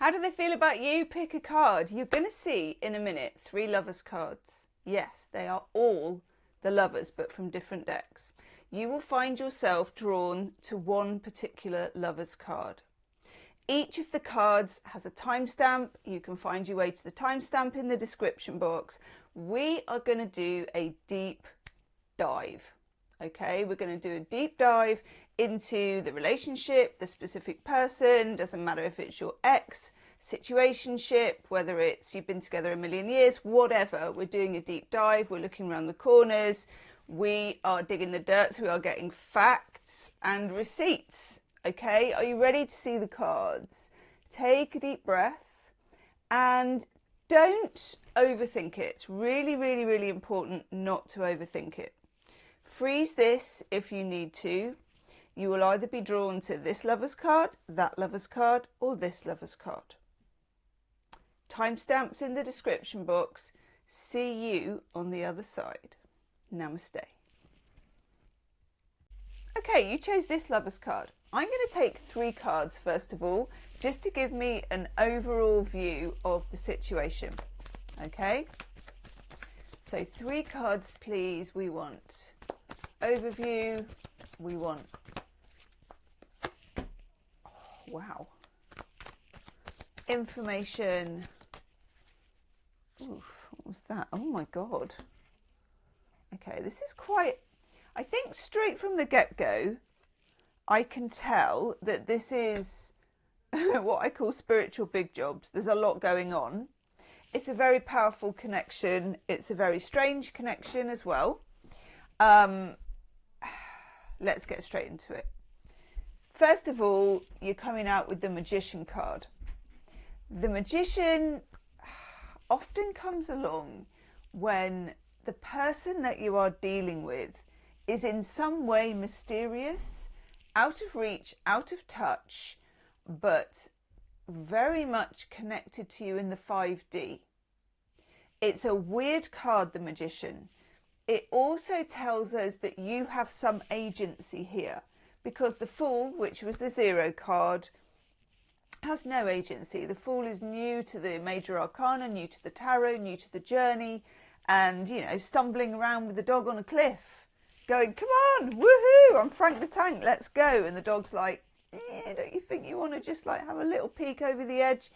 How do they feel about you? Pick a card. You're going to see in a minute 3 lovers cards. Yes, they are all the lovers, but from different decks. You will find yourself drawn to one particular lover's card. Each of the cards has a timestamp. You can find your way to the timestamp in the description box. We are going to do a deep dive. Okay, we're going to do a deep dive into the relationship, the specific person. Doesn't matter if it's your ex, situationship, whether it's you've been together a million years, whatever. We're doing a deep dive. We're looking around the corners. We are digging the dirt. So we are getting facts and receipts. Okay, are you ready to see the cards? Take a deep breath and don't overthink it. It's really, really, really important not to overthink it. Freeze this if you need to. You will either be drawn to this lover's card, that lover's card, or this lover's card. Timestamps in the description box. See you on the other side. Namaste. Okay, you chose this lover's card. I'm going to take 3 cards first of all, just to give me an overall view of the situation. Okay, so 3 cards please. We want overview, we want, oh, wow, information. Oof, what was that? Oh my god. Okay, this is quite, I think straight from the get-go I can tell that this is what I call spiritual big jobs. There's a lot going on. It's a very powerful connection. It's a very strange connection as well. Let's get straight into it. First of all, you're coming out with the Magician card. The Magician often comes along when the person that you are dealing with is in some way mysterious, out of reach, out of touch, but very much connected to you in the 5D. It's a weird card, the Magician. It also tells us that you have some agency here, because the Fool, which was the 0 card, has no agency. The Fool is new to the major arcana, new to the tarot, new to the journey, and, you know, stumbling around with the dog on a cliff, going, come on, woohoo, I'm Frank the Tank, let's go. And the dog's like, yeah, don't you think you want to just like have a little peek over the edge?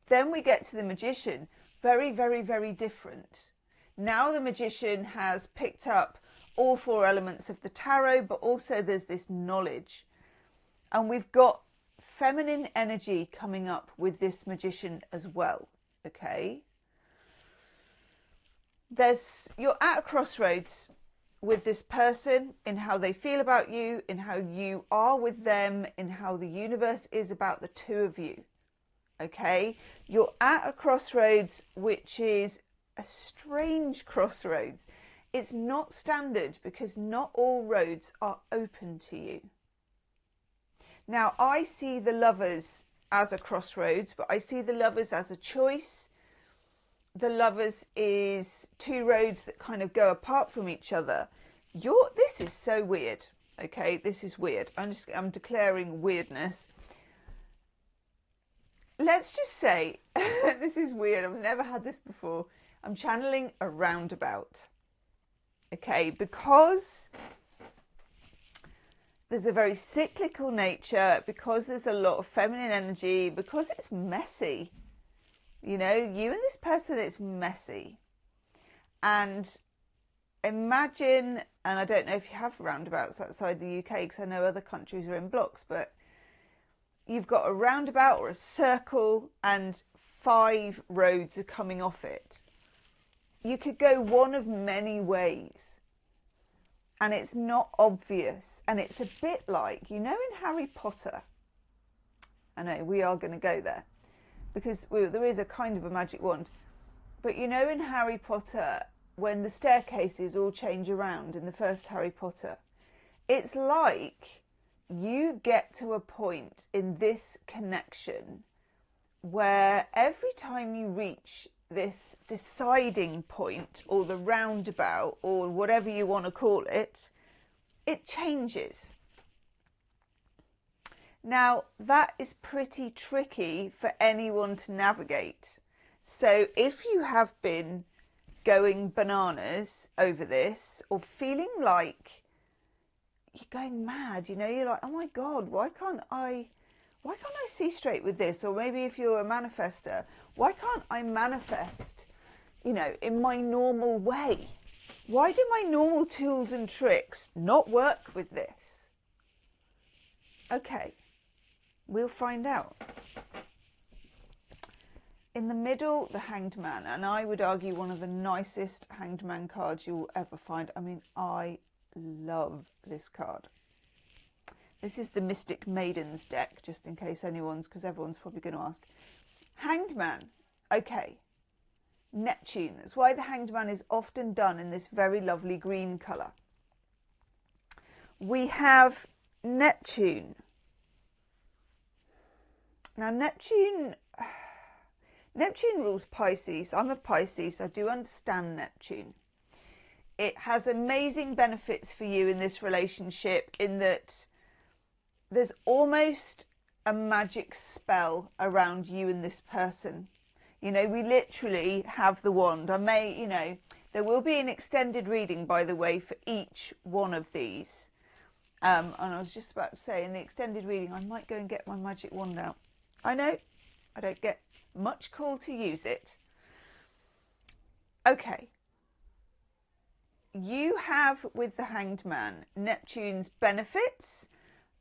Then we get to the Magician. Very, very, very different. Now the Magician has picked up all 4 elements of the tarot, but also there's this knowledge. And we've got feminine energy coming up with this Magician as well, okay? You're at a crossroads with this person in how they feel about you, in how you are with them, in how the universe is about the 2 of you, okay? You're at a crossroads which is a strange crossroads. It's not standard because not all roads are open to you. Now, I see the lovers as a crossroads, but I see the lovers as a choice. The lovers is 2 roads that kind of go apart from each other. This is so weird. Okay, this is weird. I'm declaring weirdness. Let's just say this is weird. I've never had this before. I'm channeling a roundabout. Okay, because there's a very cyclical nature, because there's a lot of feminine energy, because it's messy. You know, you and this person, it's messy. And imagine, and I don't know if you have roundabouts outside the UK, because I know other countries are in blocks, but you've got a roundabout or a circle and 5 roads are coming off it. You could go one of many ways. And it's not obvious. And it's a bit like, you know, in Harry Potter. I know, we are going to go there. Because there is a kind of a magic wand. But you know in Harry Potter, when the staircases all change around in the first Harry Potter, it's like you get to a point in this connection where every time you reach this deciding point or the roundabout or whatever you want to call it, it changes. Now, that is pretty tricky for anyone to navigate. So if you have been going bananas over this, or feeling like you're going mad, you know, you're like, oh my God, why can't I see straight with this? Or maybe if you're a manifester, why can't I manifest, you know, in my normal way? Why do my normal tools and tricks not work with this? Okay, we'll find out. In the middle, the Hanged Man, and I would argue one of the nicest Hanged Man cards you'll ever find. I mean, I love this card. This is the Mystic Maidens deck, just in case because everyone's probably going to ask. Hanged Man, okay. Neptune, that's why the Hanged Man is often done in this very lovely green colour. We have Neptune. Now Neptune rules Pisces. I'm a Pisces. I do understand Neptune. It has amazing benefits for you in this relationship, in that there's almost a magic spell around you and this person. You know, we literally have the wand. There will be an extended reading, by the way, for each one of these. And I was just about to say, in the extended reading, I might go and get my magic wand out. I know, I don't get much call to use it. Okay. You have, with the Hanged Man, Neptune's benefits,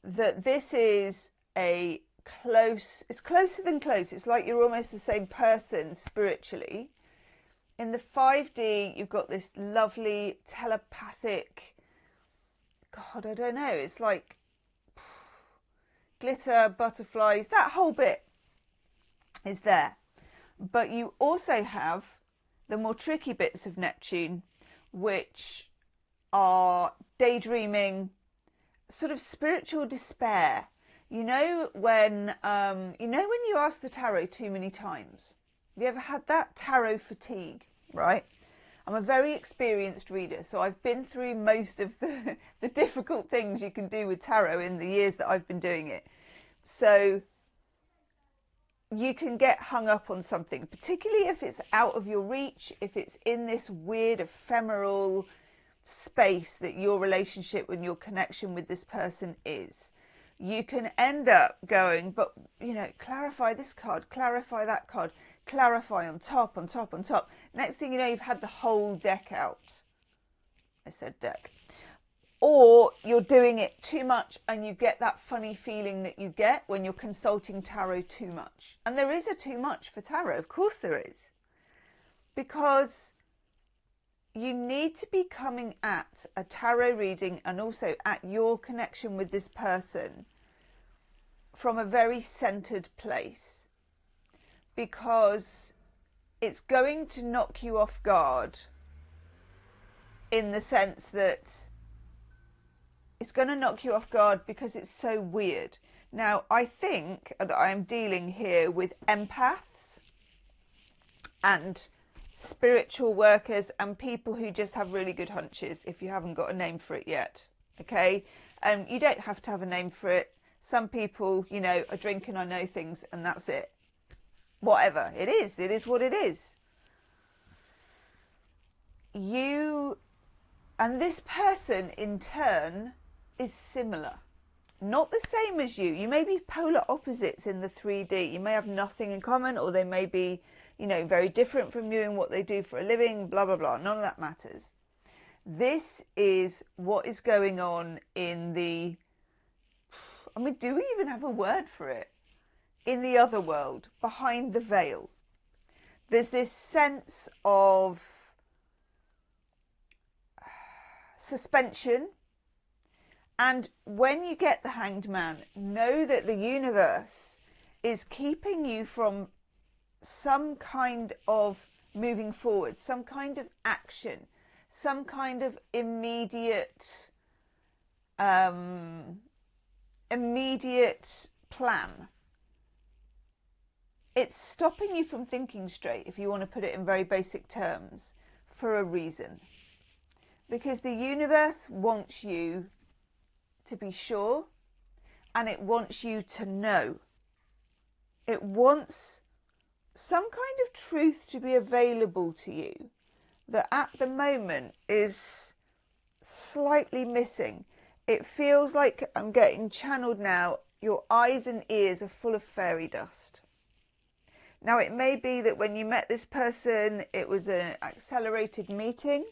that this is it's closer than close. It's like you're almost the same person spiritually. In the 5D, you've got this lovely telepathic, God, I don't know, it's like glitter, butterflies, that whole bit is there. But you also have the more tricky bits of Neptune, which are daydreaming, sort of spiritual despair. You know when you ask the tarot too many times? Have you ever had that? Tarot fatigue, right? I'm a very experienced reader, so I've been through most of the difficult things you can do with tarot in the years that I've been doing it. So you can get hung up on something, particularly if it's out of your reach, if it's in this weird ephemeral space that your relationship and your connection with this person is. You can end up going, but, you know, clarify this card, clarify that card, clarify on top, on top, on top. Next thing you know, you've had the whole deck out. I said deck. Or you're doing it too much and you get that funny feeling that you get when you're consulting tarot too much. And there is a too much for tarot. Of course there is. Because you need to be coming at a tarot reading and also at your connection with this person from a very centered place, because it's going to knock you off guard, in the sense that it's going to knock you off guard because it's so weird. Now, I think that I'm dealing here with empaths and spiritual workers and people who just have really good hunches, if you haven't got a name for it yet. Okay? You don't have to have a name for it. Some people, you know, are drinking, I know things, and that's it. Whatever it is what it is. You and this person in turn is similar. Not the same as you. You may be polar opposites in the 3D. You may have nothing in common, or they may be, you know, very different from you in what they do for a living, blah, blah, blah. None of that matters. This is what is going on in the, I mean, do we even have a word for it? In the other world, behind the veil. There's this sense of suspension. And when you get the Hanged Man, know that the universe is keeping you from some kind of moving forward, some kind of action, some kind of immediate plan. It's stopping you from thinking straight, if you want to put it in very basic terms, for a reason. Because the universe wants you to be sure and it wants you to know. It wants some kind of truth to be available to you that at the moment is slightly missing. It feels like I'm getting channeled now. Your eyes and ears are full of fairy dust. Now, it may be that when you met this person, it was an accelerated meeting,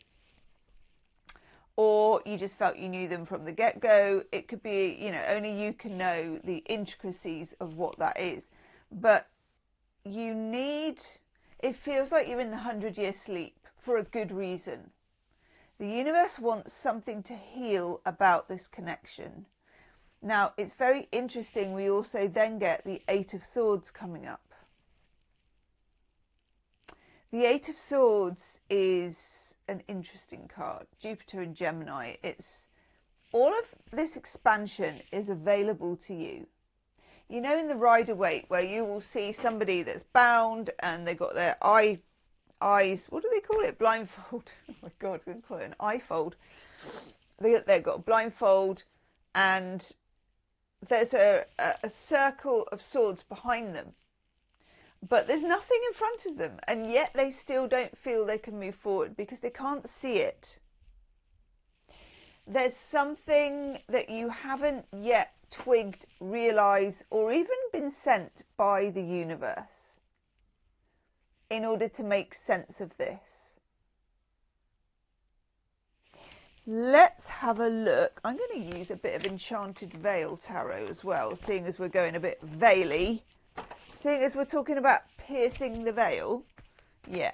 or you just felt you knew them from the get-go. It could be, you know, only you can know the intricacies of what that is. But you need, it feels like you're in the 100-year sleep for a good reason. The universe wants something to heal about this connection. Now, it's very interesting. We also then get the Eight of Swords coming up. The Eight of Swords is an interesting card. Jupiter and Gemini. It's all of this expansion is available to you. You know, in the Rider-Waite, where you will see somebody that's bound and they've got their eyes, what do they call it? Blindfold. Oh my God, I'm going to call it an eyefold. They've got a blindfold and there's a circle of swords behind them. But there's nothing in front of them, and yet they still don't feel they can move forward because they can't see it. There's something that you haven't yet twigged, realised, or even been sent by the universe in order to make sense of this. Let's have a look. I'm going to use a bit of Enchanted Veil Tarot as well, seeing as we're going a bit veil-y. Seeing as we're talking about piercing the veil. Yeah.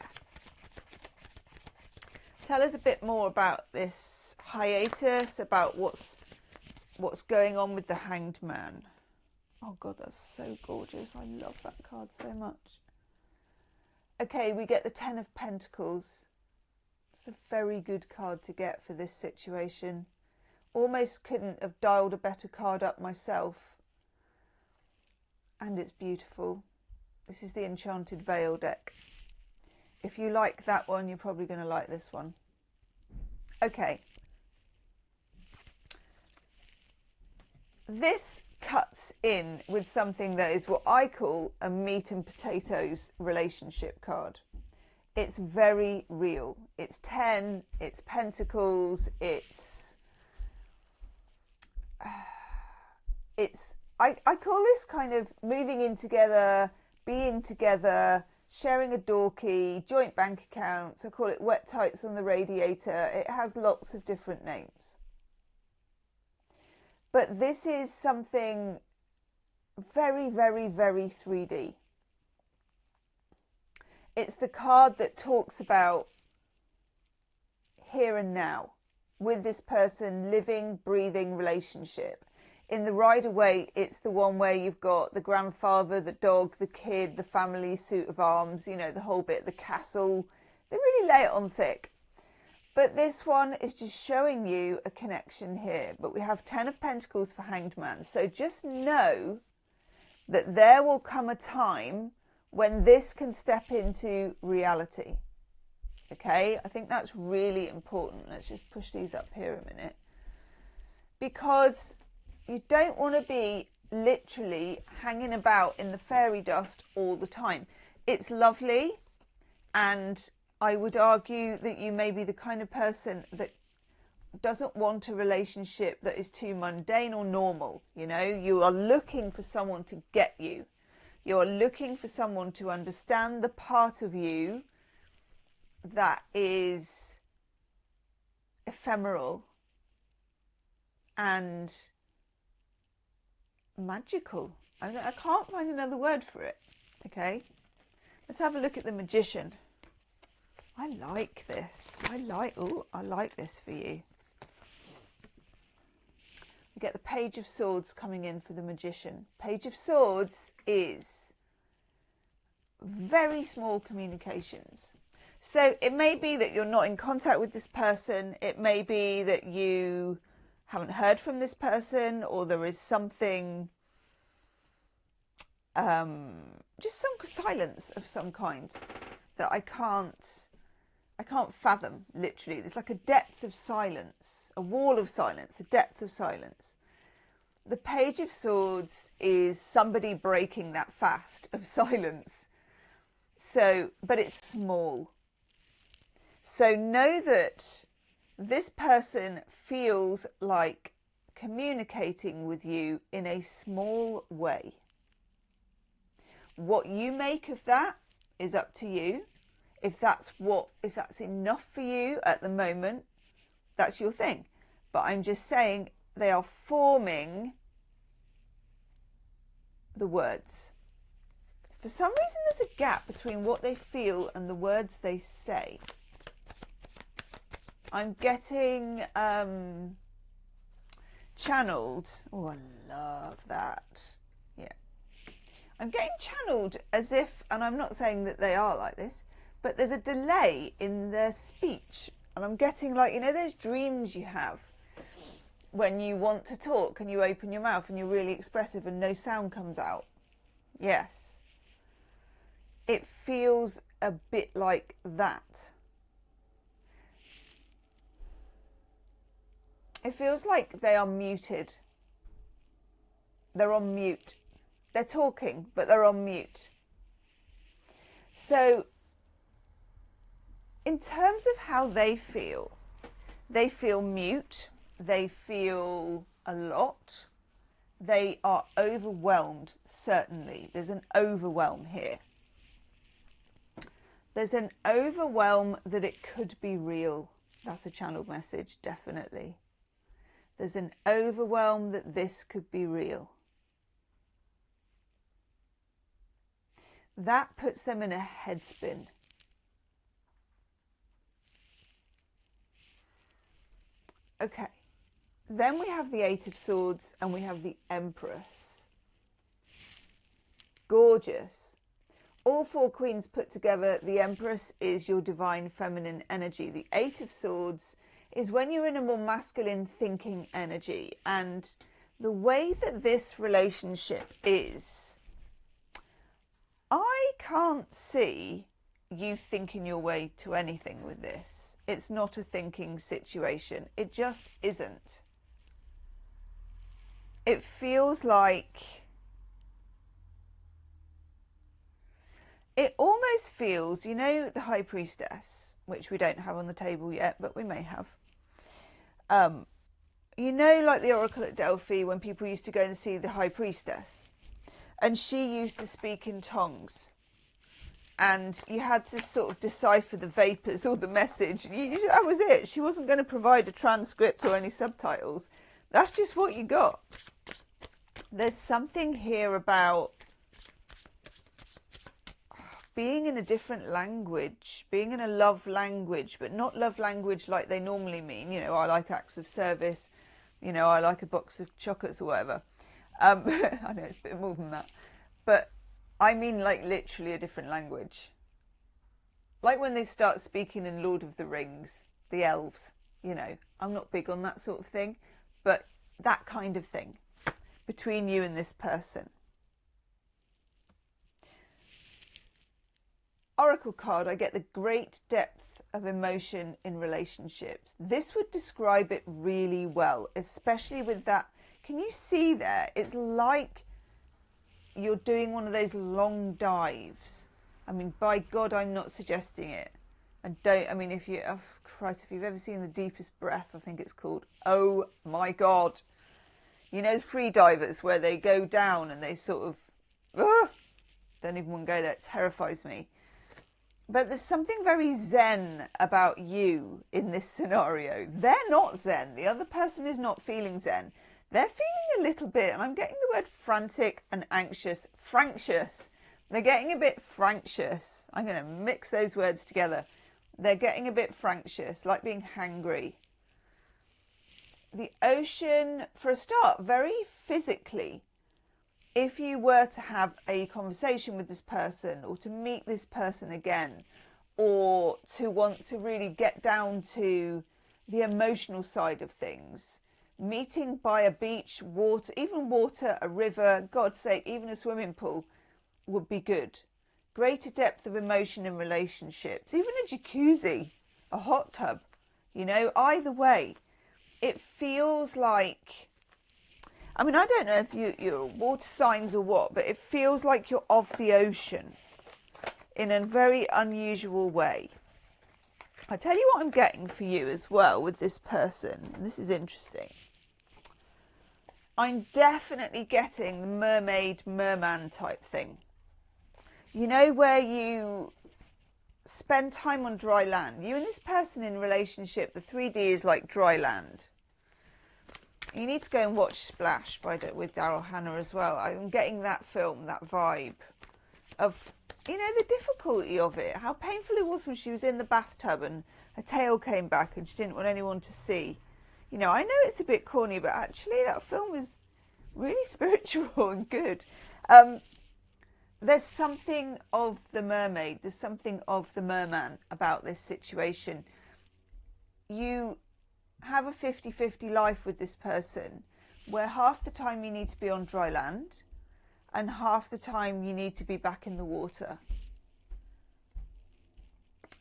Tell us a bit more about this hiatus, about what's going on with the Hanged Man. Oh God, that's so gorgeous. I love that card so much. Okay, we get the Ten of Pentacles. It's a very good card to get for this situation. Almost couldn't have dialed a better card up myself. And it's beautiful. This is the Enchanted Veil deck. If you like that one, you're probably going to like this one. Okay. This cuts in with something that is what I call a meat and potatoes relationship card. It's very real. It's 10, it's pentacles, I call this kind of moving in together, being together, sharing a door key, joint bank accounts. I call it wet tights on the radiator. It has lots of different names. But this is something very, very, very 3D. It's the card that talks about here and now with this person, living, breathing relationship. In the Rider-Waite, it's the one where you've got the grandfather, the dog, the kid, the family suit of arms, you know, the whole bit, the castle. They really lay it on thick. But this one is just showing you a connection here. But we have 10 of Pentacles for Hanged Man. So just know that there will come a time when this can step into reality. Okay, I think that's really important. Let's just push these up here a minute. Because you don't want to be literally hanging about in the fairy dust all the time. It's lovely, and I would argue that you may be the kind of person that doesn't want a relationship that is too mundane or normal. You know, you are looking for someone to get you. You're looking for someone to understand the part of you that is ephemeral and magical. I can't find another word for it. Okay, let's have a look at the Magician. I like this. I like this for you. We get the Page of Swords coming in for the Magician. Page of Swords is very small communications. So it may be that you're not in contact with this person. It may be that you haven't heard from this person, or there is something, just some silence of some kind that I can't fathom, literally. There's like a depth of silence, a wall of silence, a depth of silence. the Page of Swords is somebody breaking that fast of silence. So, but it's small. So know that this person feels like communicating with you in a small way. What you make of that is up to you. If that's enough for you at the moment, that's your thing. But I'm just saying they are forming the words. For some reason, there's a gap between what they feel and the words they say. I'm getting channeled. Oh, I love that. Yeah. I'm getting channeled as if, and I'm not saying that they are like this, but there's a delay in their speech. And I'm getting like, you know, those dreams you have when you want to talk and you open your mouth and you're really expressive and no sound comes out. Yes. It feels a bit like that. It feels like they are muted. They're on mute. They're talking, but they're on mute. So, in terms of how they feel mute, they feel a lot, they are overwhelmed, certainly. There's an overwhelm here. There's an overwhelm that it could be real. That's a channeled message, definitely. There's an overwhelm that this could be real. That puts them in a headspin. Okay, then we have the Eight of Swords and we have the Empress. Gorgeous. All four queens put together, the Empress is your divine feminine energy. The Eight of Swords is when you're in a more masculine thinking energy. And the way that this relationship is, I can't see you thinking your way to anything with this. It's not a thinking situation. It just isn't. It feels like... It almost feels, you know, the High Priestess, which we don't have on the table yet, but we may have. You know, like the Oracle at Delphi, when people used to go and see the High Priestess, and she used to speak in tongues, and you had to sort of decipher the vapours or the message. That was it. She wasn't going to provide a transcript or any subtitles. That's just what you got. There's something here about being in a different language, being in a love language, but not love language like they normally mean. You know, I like acts of service, you know, I like a box of chocolates or whatever. I know it's a bit more than that. But I mean like literally a different language. Like when they start speaking in Lord of the Rings, the elves, you know. I'm not big on that sort of thing, but that kind of thing between you and this person. Oracle card, I get the great depth of emotion in relationships. This would describe it really well, especially with that. Can you see there? It's like you're doing one of those long dives. I mean, by God, I'm not suggesting it. And don't, I mean, if you, oh Christ, if you've ever seen The Deepest Breath, I think it's called, oh my God. You know, free divers where they go down and they sort of, don't even want to go there. It terrifies me. But there's something very zen about you in this scenario. They're not zen. The other person is not feeling zen. They're feeling a little bit, and I'm getting the word frantic and anxious. Franctious. They're getting a bit franctious. I'm going to mix those words together. They're getting a bit franctious, like being hangry. The ocean, for a start, very physically. If you were to have a conversation with this person, or to meet this person again, or to want to really get down to the emotional side of things, meeting by a beach, water, even water, a river, God's sake, even a swimming pool would be good. Greater depth of emotion in relationships, even a jacuzzi, a hot tub, you know, either way, it feels like, I mean, I don't know if you're water signs or what, but it feels like you're of the ocean in a very unusual way. I tell you what I'm getting for you as well with this person, and this is interesting. I'm definitely getting the mermaid, merman type thing. You know, where you spend time on dry land. You and this person in relationship, the 3D is like dry land. You need to go and watch Splash with Daryl Hannah as well. I'm getting that film, that vibe of, you know, the difficulty of it. How painful it was when she was in the bathtub and her tail came back and she didn't want anyone to see. You know, I know it's a bit corny, but actually that film is really spiritual and good. There's something of the mermaid, there's something of the merman about this situation. You have a 50-50 life with this person where half the time you need to be on dry land and half the time you need to be back in the water.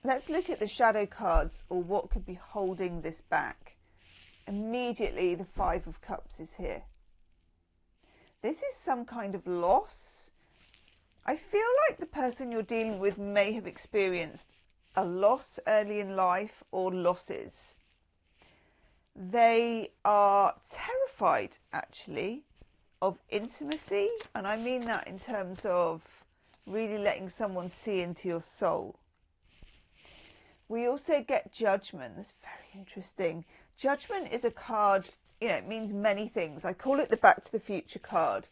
Let's look at the shadow cards, or what could be holding this back. Immediately the 5 of Cups is here. This is some kind of loss. I feel like the person you're dealing with may have experienced a loss early in life or losses. They are terrified, actually, of intimacy. And I mean that in terms of really letting someone see into your soul. We also get Judgment. That's very interesting. Judgment is a card, you know, it means many things. I call it the Back to the Future card.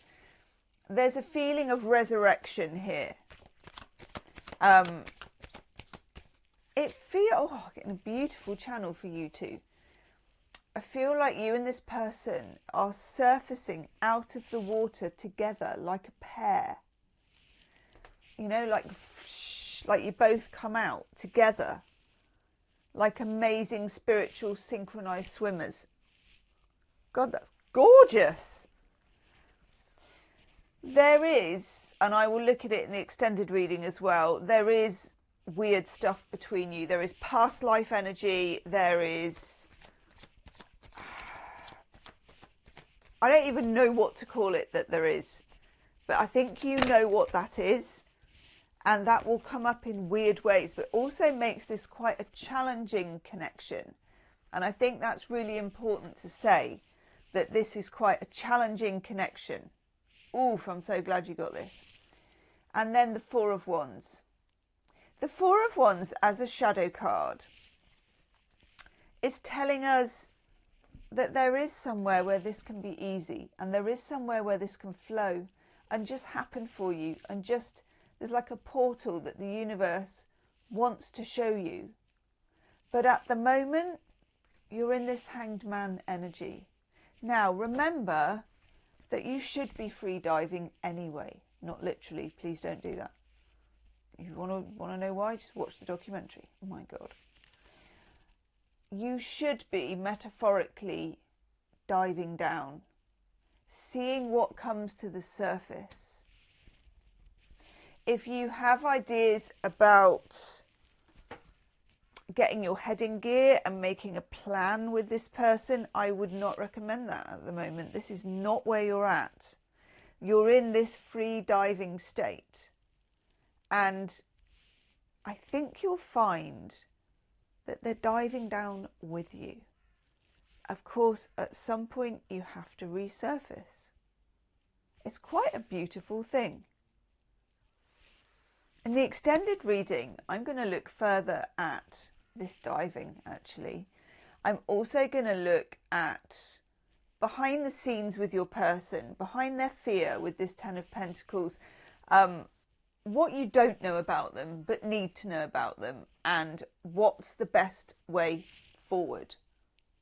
There's a feeling of resurrection here. Getting a beautiful channel for you two. I feel like you and this person are surfacing out of the water together like a pair. You know, like you both come out together like amazing spiritual synchronized swimmers. God, that's gorgeous. There is, and I will look at it in the extended reading as well, there is weird stuff between you. There is past life energy. There is, I don't even know what to call it that there is, but I think you know what that is, and that will come up in weird ways, but also makes this quite a challenging connection. And I think that's really important to say, that this is quite a challenging connection. Oof, I'm so glad you got this. And then the 4 of Wands. The 4 of Wands as a shadow card is telling us that there is somewhere where this can be easy, and there is somewhere where this can flow and just happen for you, and just, there's like a portal that the universe wants to show you. But at the moment, you're in this Hanged Man energy. Now, remember that you should be free diving anyway. Not literally. Please don't do that. If you want to know why, just watch the documentary. Oh my God. You should be metaphorically diving down, seeing what comes to the surface. If you have ideas about getting your head in gear and making a plan with this person, I would not recommend that at the moment. This is not where you're at. You're in this free diving state. And I think you'll find that they're diving down with you. Of course, at some point you have to resurface. It's quite a beautiful thing. In the extended reading, I'm going to look further at this diving, actually. I'm also going to look at behind the scenes with your person, behind their fear with this 10 of Pentacles, what you don't know about them but need to know about them, and what's the best way forward.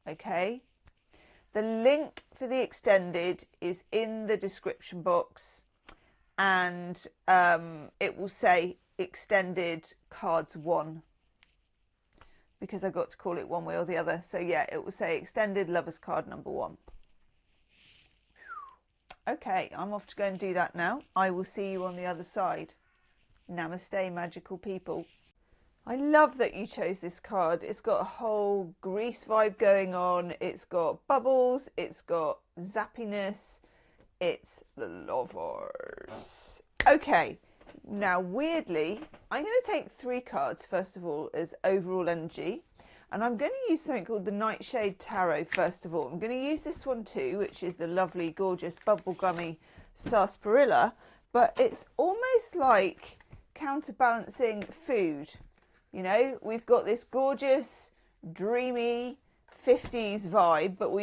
Okay? The link for the extended is in the description box, and it will say extended cards 1, because I got to call it one way or the other. So yeah, it will say extended lovers card number 1. Okay, I'm off to go and do that now. I will see you on the other side. Namaste, magical people. I love that you chose this card. It's got a whole Grease vibe going on. It's got bubbles. It's got zappiness. It's the Lovers. Okay, now weirdly, I'm going to take 3 cards, first of all, as overall energy. And I'm going to use something called the Nightshade Tarot, first of all. I'm going to use this one too, which is the lovely, gorgeous, bubblegummy sarsaparilla. But it's almost like counterbalancing food. You know, we've got this gorgeous, dreamy 50s vibe, but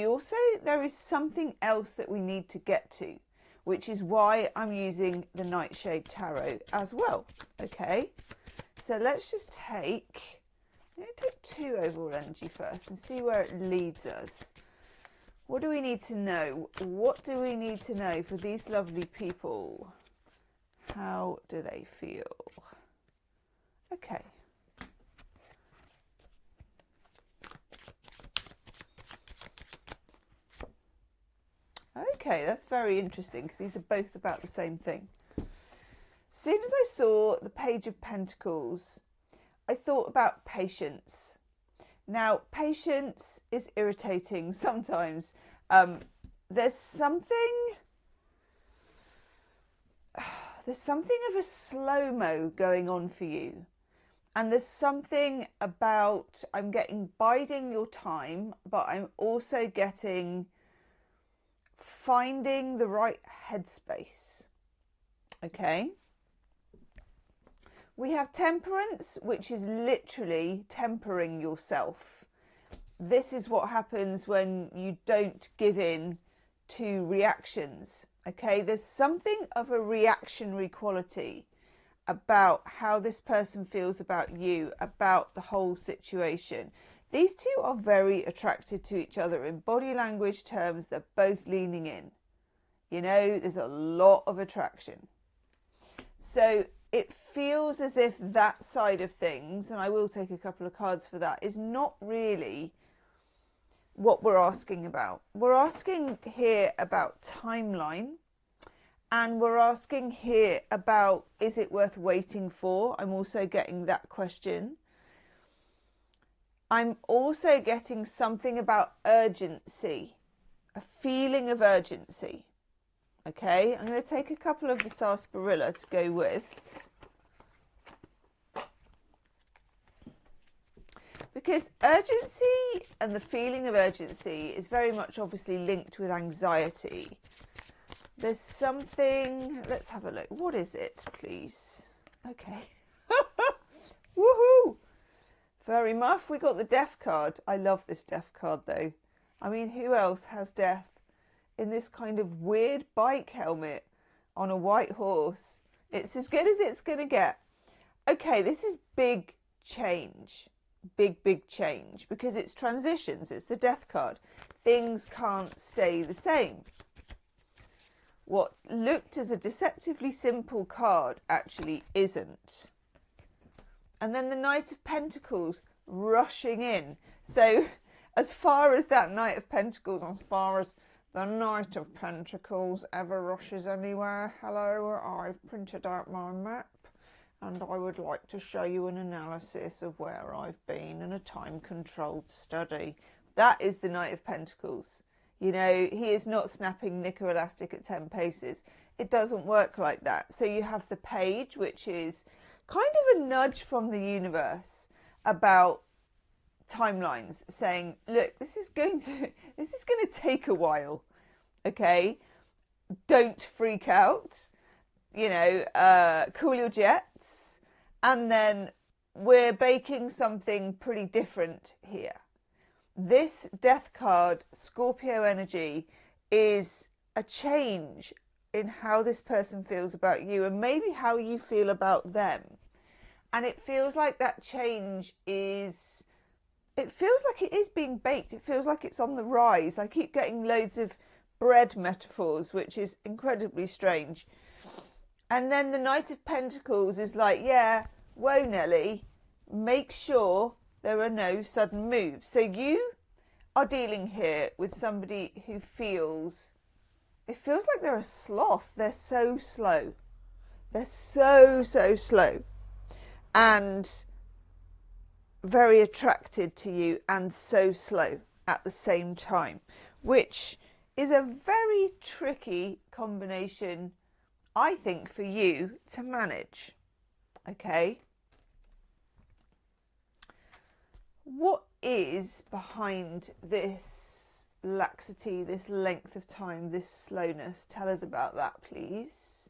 there is something else that we need to get to, which is why I'm using the Nightshade Tarot as well. Okay, so let's just take, I'm going to take 2 overall energy first and see where it leads us. What do we need to know? What do we need to know for these lovely people? How do they feel? Okay. Okay, that's very interesting because these are both about the same thing. As soon as I saw the Page of Pentacles, I thought about patience. Now, patience is irritating sometimes. There's something of a slow-mo going on for you. And there's something about, I'm getting biding your time, but I'm also getting finding the right headspace. Okay. We have temperance, which is literally tempering yourself. This is what happens when you don't give in to reactions. Okay, there's something of a reactionary quality about how this person feels about you, about the whole situation. These two are very attracted to each other. In body language terms, they're both leaning in. You know, there's a lot of attraction. So it feels as if that side of things, and I will take a couple of cards for that, is not really what we're asking about. We're asking here about timeline, and we're asking here about, is it worth waiting for? I'm also getting that question. I'm also getting something about urgency, a feeling of urgency. Okay, I'm going to take a couple of the sarsaparilla to go with. Because urgency and the feeling of urgency is very much obviously linked with anxiety. There's something, let's have a look. What is it, please? Okay. Woohoo! Very muff. We got the death card. I love this death card though. I mean, who else has death in this kind of weird bike helmet on a white horse? It's as good as it's going to get. Okay, this is big change. Big change, because it's transitions. It's the death card. Things can't stay the same. What looked as a deceptively simple card actually isn't. And then the Knight of Pentacles rushing in. So as far as that Knight of Pentacles, as far as the Knight of Pentacles ever rushes anywhere, hello, I've printed out my map and I would like to show you an analysis of where I've been in a time-controlled study. That is the Knight of Pentacles. You know, he is not snapping knicker elastic at 10 paces. It doesn't work like that. So you have the Page, which is kind of a nudge from the universe about timelines, saying, look, this is going to take a while. Okay, don't freak out. You know, cool your jets. And then we're baking something pretty different here. This death card, Scorpio energy, is a change in how this person feels about you and maybe how you feel about them. And it feels like that change is, it feels like it is being baked. It feels like it's on the rise. I keep getting loads of bread metaphors, which is incredibly strange. And then the Knight of Pentacles is like, yeah, whoa, Nelly, make sure there are no sudden moves. So you are dealing here with somebody who feels, it feels like they're a sloth. They're so slow. They're so slow. And very attracted to you and so slow at the same time, which is a very tricky combination, I think, for you to manage. Okay. What is behind this laxity, this length of time, this slowness? Tell us about that, please.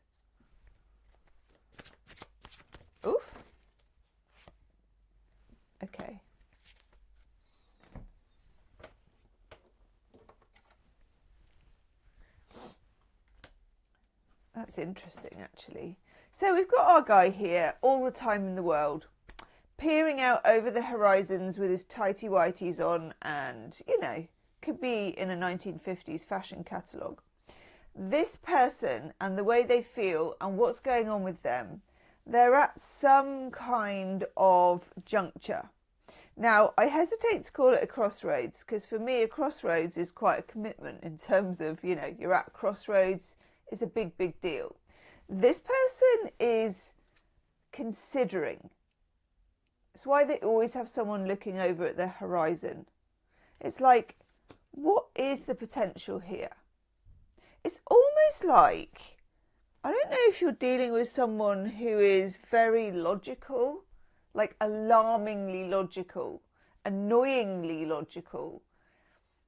Oof. Okay. That's interesting, actually. So we've got our guy here all the time in the world, peering out over the horizons with his tighty whities on, and, you know, could be in a 1950s fashion catalogue. This person and the way they feel and what's going on with them, they're at some kind of juncture. Now, I hesitate to call it a crossroads, because for me a crossroads is quite a commitment in terms of, you know, you're at crossroads, it's a big, big deal. This person is considering. It's why they always have someone looking over at their horizon. It's like, what is the potential here? It's almost like, I don't know if you're dealing with someone who is very logical, like alarmingly logical, annoyingly logical.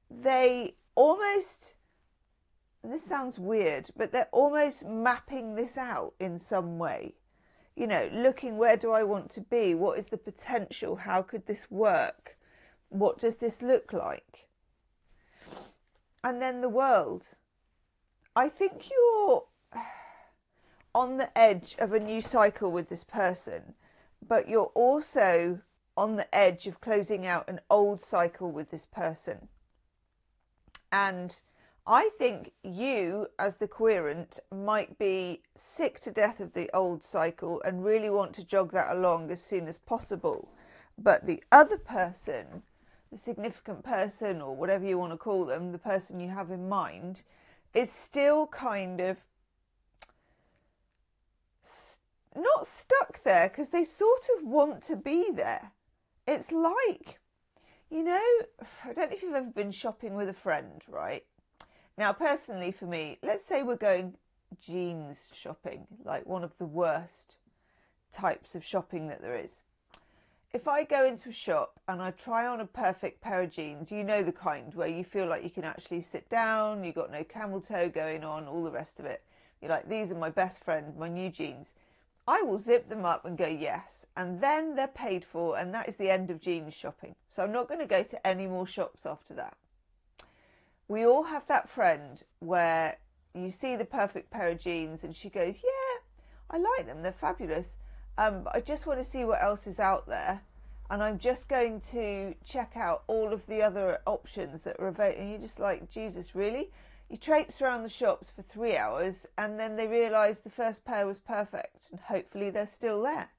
They almost, and this sounds weird, but they're almost mapping this out in some way. You know, looking, where do I want to be? What is the potential? How could this work? What does this look like? And then the world. I think you're on the edge of a new cycle with this person, but you're also on the edge of closing out an old cycle with this person. And I think you, as the querent, might be sick to death of the old cycle and really want to jog that along as soon as possible. But the other person, the significant person, or whatever you want to call them, the person you have in mind, is still kind of not stuck there, because they sort of want to be there. It's like, you know, I don't know if you've ever been shopping with a friend, right? Now, personally for me, let's say we're going jeans shopping, like one of the worst types of shopping that there is. If I go into a shop and I try on a perfect pair of jeans, you know, the kind where you feel like you can actually sit down, you've got no camel toe going on, all the rest of it. You're like, these are my best friend, my new jeans. I will zip them up and go, yes. And then they're paid for, and that is the end of jeans shopping. So I'm not going to go to any more shops after that. We all have that friend where you see the perfect pair of jeans and she goes, yeah, I like them, they're fabulous. But I just want to see what else is out there. And I'm just going to check out all of the other options that are available. And you're just like, Jesus, really? You traipse around the shops for 3 hours and then they realise the first pair was perfect and hopefully they're still there.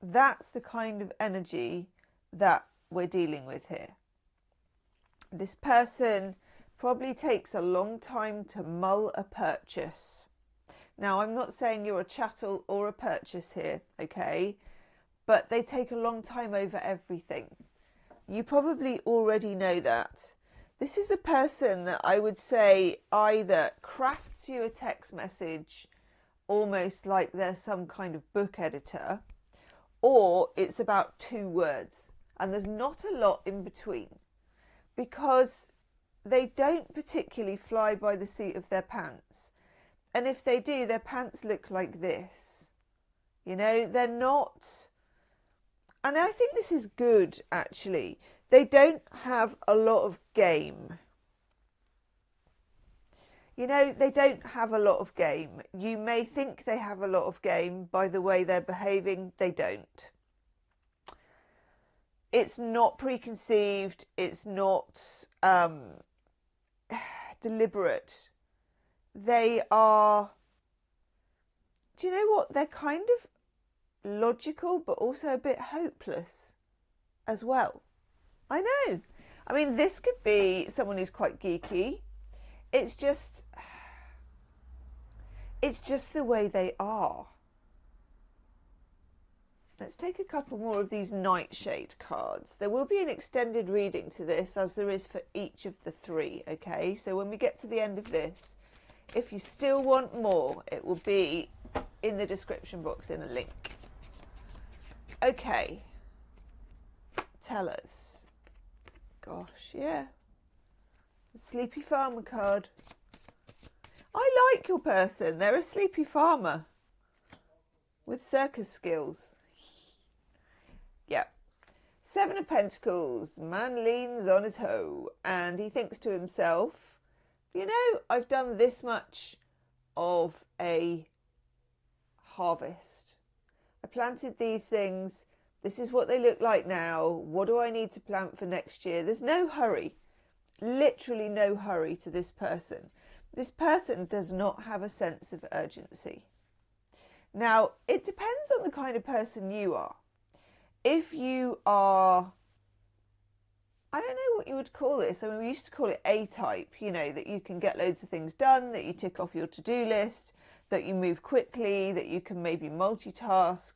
That's the kind of energy that we're dealing with here. This person probably takes a long time to mull a purchase. Now, I'm not saying you're a chattel or a purchase here, okay? But they take a long time over everything. You probably already know that. This is a person that I would say either crafts you a text message almost like they're some kind of book editor, or it's about 2 words. And there's not a lot in between. Because they don't particularly fly by the seat of their pants. And if they do, their pants look like this. You know, they're not... And I think this is good, actually. They don't have a lot of game. You know, they don't have a lot of game. You may think they have a lot of game by the way they're behaving. They don't. It's not preconceived. It's not deliberate. They are, do you know what? They're kind of logical, but also a bit hopeless as well. I know. I mean, this could be someone who's quite geeky. It's just the way they are. Let's take a couple more of these Nightshade cards. There will be an extended reading to this, as there is for each of the three, okay? So when we get to the end of this, if you still want more, it will be in the description box in a link. Okay. Tell us. Gosh, yeah. The Sleepy Farmer card. I like your person. They're a sleepy farmer with circus skills. Yeah. Seven of Pentacles. Man leans on his hoe and he thinks to himself, you know, I've done this much of a harvest. I planted these things. This is what they look like now. What do I need to plant for next year? There's no hurry. Literally no hurry to this person. This person does not have a sense of urgency. Now, it depends on the kind of person you are. If you are, I don't know what you would call this. I mean, we used to call it A-type, you know, that you can get loads of things done, that you tick off your to-do list, that you move quickly, that you can maybe multitask.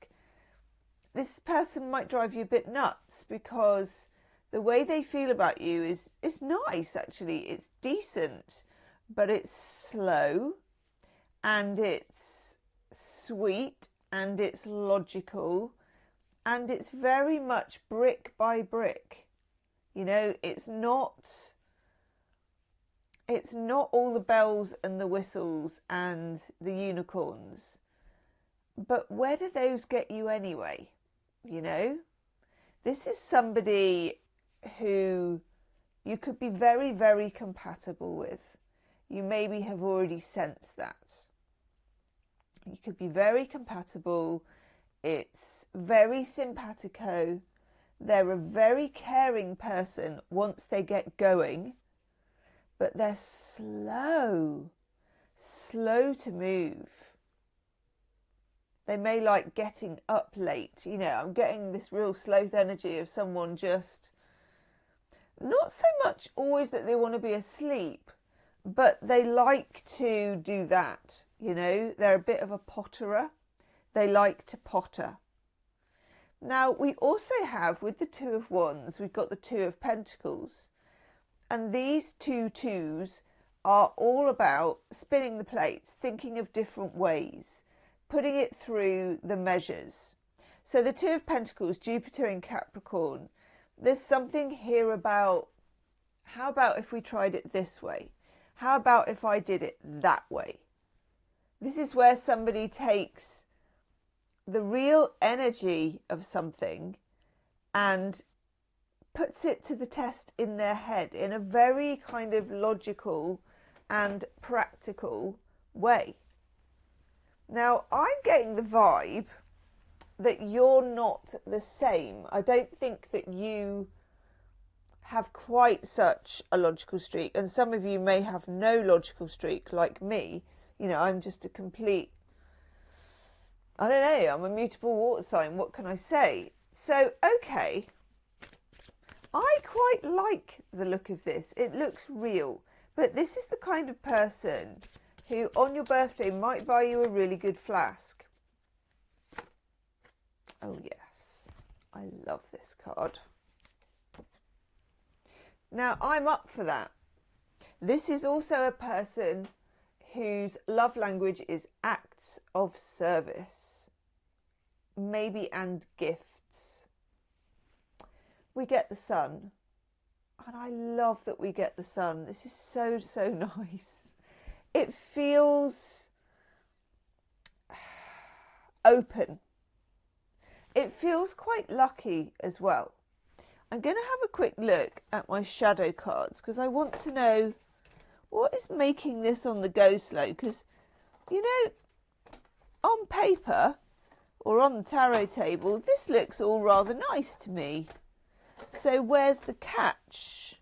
This person might drive you a bit nuts because the way they feel about you is nice, actually. It's decent, but it's slow and it's sweet and it's logical and it's very much brick by brick. You know, it's not all the bells and the whistles and the unicorns. But where do those get you anyway? You know, this is somebody who you could be very, very compatible with. You maybe have already sensed that. You could be very compatible. It's very simpatico. They're a very caring person once they get going, but they're slow to move. They may like getting up late. You know, I'm getting this real sloth energy of someone just, not so much always that they want to be asleep, but they like to do that. You know, they're a bit of a potterer. They like to potter. Now, we also have, with the Two of Wands, we've got the Two of Pentacles. And these two twos are all about spinning the plates, thinking of different ways, putting it through the measures. So the Two of Pentacles, Jupiter in Capricorn, there's something here about, how about if we tried it this way? How about if I did it that way? This is where somebody takes the real energy of something and puts it to the test in their head in a very kind of logical and practical way. Now, I'm getting the vibe that you're not the same. I don't think that you have quite such a logical streak, and some of you may have no logical streak like me. You know, I'm just a complete, I don't know, I'm a mutable water sign. What can I say? So, okay, I quite like the look of this. It looks real, but this is the kind of person who on your birthday might buy you a really good flask. Oh yes, I love this card. Now, I'm up for that. This is also a person whose love language is acts of service, maybe, and gifts. We get the Sun, and I love that we get the Sun. This is so, so nice. It feels open. It feels quite lucky as well. I'm going to have a quick look at my shadow cards because I want to know what is making this on the go slow. Because, you know, on paper or on the tarot table, this looks all rather nice to me. So where's the catch?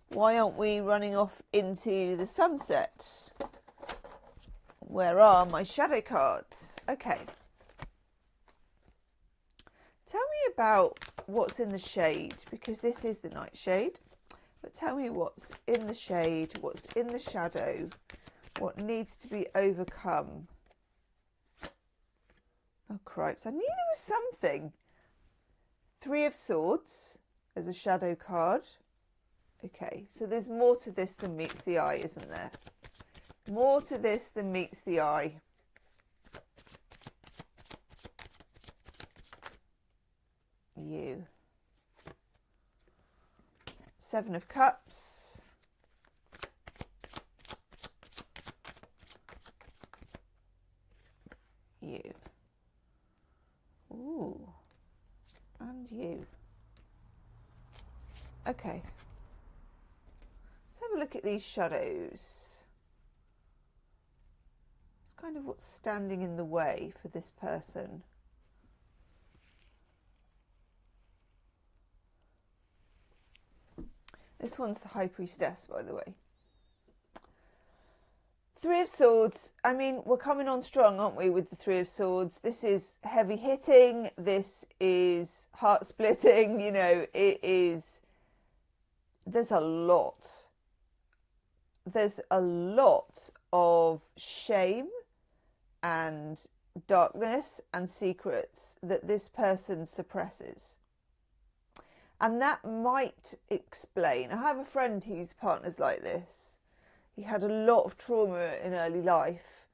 Why aren't we running off into the sunset? Where are my shadow cards? Okay. Tell me about what's in the shade, because this is the nightshade. But tell me what's in the shade, what's in the shadow, what needs to be overcome. Oh, cripes. I knew there was something. Three of Swords as a shadow card. Okay, so there's more to this than meets the eye, isn't there? More to this than meets the eye. You. Seven of Cups. You. Ooh. And you. Okay. Let's have a look at these shadows. It's kind of what's standing in the way for this person. This one's the High Priestess, by the way. Three of Swords. I mean, we're coming on strong, aren't we, with the Three of Swords? This is heavy hitting. This is heart splitting. You know, it is. There's a lot. There's a lot of shame and darkness and secrets that this person suppresses. And that might explain. I have a friend whose partner's like this. He had a lot of trauma in early life.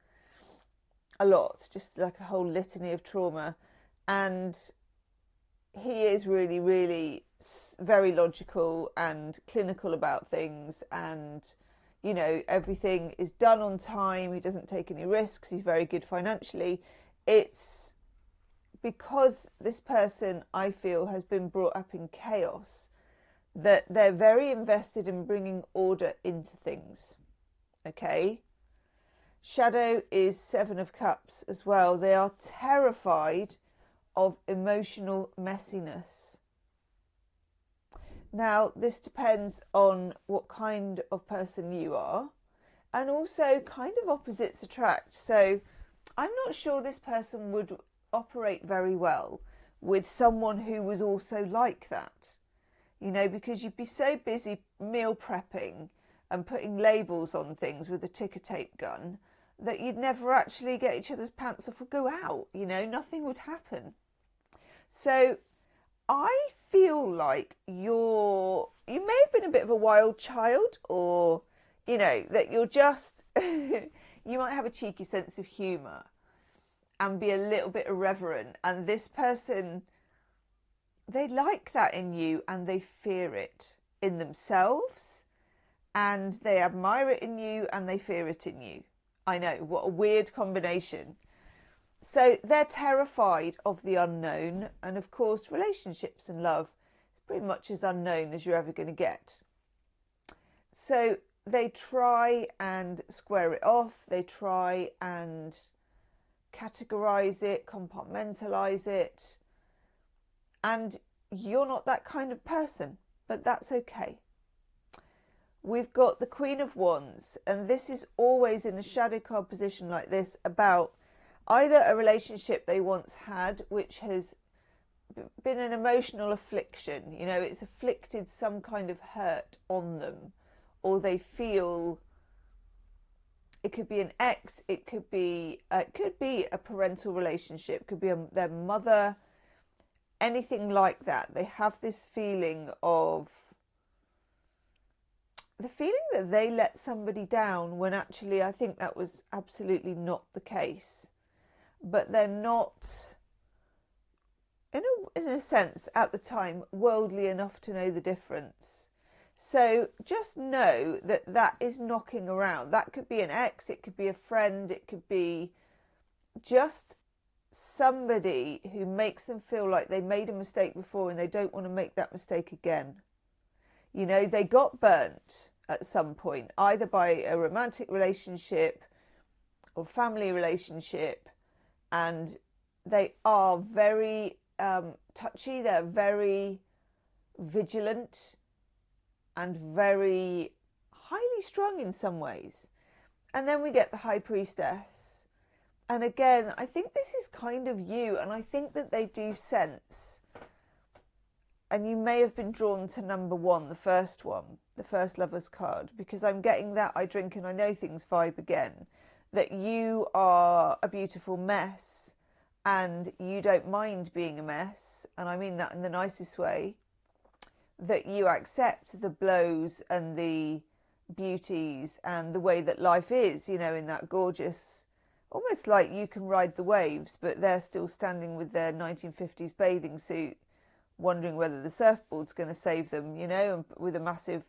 A lot, just like a whole litany of trauma. And he is really, really very logical and clinical about things. And, you know, everything is done on time. He doesn't take any risks. He's very good financially. It's because this person, I feel, has been brought up in chaos, that they're very invested in bringing order into things. Okay? Shadow is Seven of Cups as well. They are terrified of emotional messiness. Now, this depends on what kind of person you are, and also kind of opposites attract. So I'm not sure this person would operate very well with someone who was also like that, you know, because you'd be so busy meal prepping and putting labels on things with a ticker tape gun that you'd never actually get each other's pants off or go out, you know, nothing would happen. So I feel like you may have been a bit of a wild child, or, you know, that you're just, you might have a cheeky sense of humour and be a little bit irreverent, and this person, they like that in you and they fear it in themselves, and they admire it in you and they fear it in you. I know, what a weird combination. So they're terrified of the unknown, and of course relationships and love is pretty much as unknown as you're ever going to get. So they try and square it off, they try and categorize it, compartmentalize it, and you're not that kind of person, but that's okay. We've got the Queen of Wands, and this is always in a shadow card position like this about either a relationship they once had which has been an emotional affliction, you know, it's afflicted some kind of hurt on them, or they feel. It could be an ex, it could be a parental relationship, it could be their mother, anything like that. They have this feeling of, the feeling that they let somebody down, when actually I think that was absolutely not the case. But they're not, in a sense, at the time, worldly enough to know the difference. So just know that that is knocking around. That could be an ex, it could be a friend, it could be just somebody who makes them feel like they made a mistake before and they don't want to make that mistake again. You know, they got burnt at some point, either by a romantic relationship or family relationship, and they are very touchy, they're very vigilant, and very highly strung in some ways. And then we get the High Priestess. And again, I think this is kind of you, and I think that they do sense, and you may have been drawn to number one, the first one, the first Lover's card, because I'm getting that I drink and I know things vibe again, that you are a beautiful mess, and you don't mind being a mess, and I mean that in the nicest way, that you accept the blows and the beauties and the way that life is, you know, in that gorgeous, almost like you can ride the waves, but they're still standing with their 1950s bathing suit, wondering whether the surfboard's going to save them, you know, and with a massive